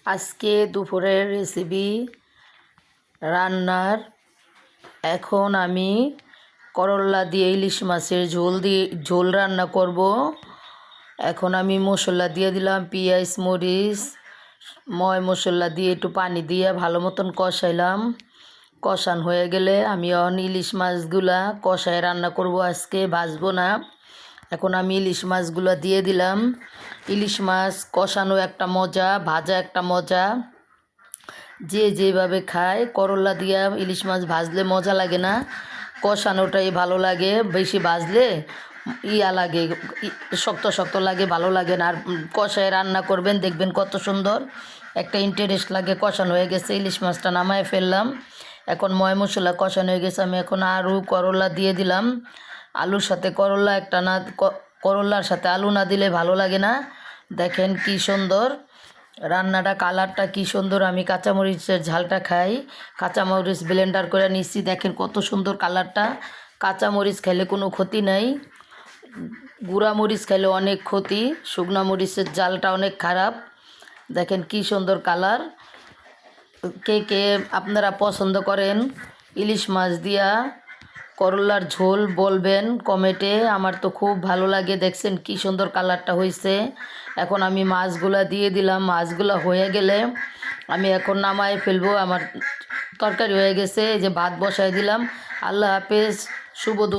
আজকে দুপুরের রেসিপি রান্নার। এখন আমি করলা দিয়ে ইলিশ মাছের ঝোল রান্না করব। এখন আমি মশলা দিয়ে দিলাম, পেঁয়াজ মরিচ মশলা দিয়ে একটু পানি দিয়ে ভালো মতন কষাইলাম। কষান হয়ে গেলে আমি ইলিশ মাছগুলা কষায় রান্না করব, আজকে ভাজবো না। এখন আমি ইলিশ মাছগুলো দিয়ে দিলাম। ইলিশ মাছ কষানো একটা মজা, ভাজা একটা মজা। যে যেভাবে খায়, করলা দিয়া ইলিশ মাছ ভাজলে মজা লাগে না, কষানোটাই ভালো লাগে। বেশি ভাজলে লাগে, শক্ত শক্ত লাগে, ভালো লাগে না। আর কষায় রান্না করবেন, দেখবেন কত সুন্দর একটা ইন্টারেস্ট লাগে। কষানো হয়ে গেছে, ইলিশ মাছটা নামায় ফেললাম। এখন মশলা কষানো হয়ে গেছে, আমি এখন আলু করলা দিয়ে দিলাম। আলুর সাথে করলা একটা না, করলার সাথে আলু না দিলে ভালো লাগে না। দেখেন কি সুন্দর রান্নাটা, কালারটা কি সুন্দর। আমি কাঁচামরিচের ঝালটা খাই, কাঁচামরিচ ব্লেন্ডার করে নিচ্ছি। দেখেন কত সুন্দর কালারটা। কাঁচামরিচ খেলে কোনো ক্ষতি নাই, গুঁড়া মরিচ খেলে অনেক ক্ষতি। শুকনো মরিচের ঝালটা অনেক খারাপ। দেখেন কি সুন্দর কালার। কে কে আপনারা পছন্দ করেন ইলিশ মাছ দিয়া করলার ঝোল, বলবেন কমেন্টে। আমার তো খুব ভালো লাগে। দেখছেন কি সুন্দর কালারটা হয়েছে। এখন আমি মাছগুলা দিয়ে দিলাম। মাছগুলো হয়ে গেলে আমি এখন নামায় ফেলবো। আমার তরকারি হয়ে গেছে, এই যে ভাত বসায় দিলাম। আল্লাহ হাফেজ, শুভ দুপুর।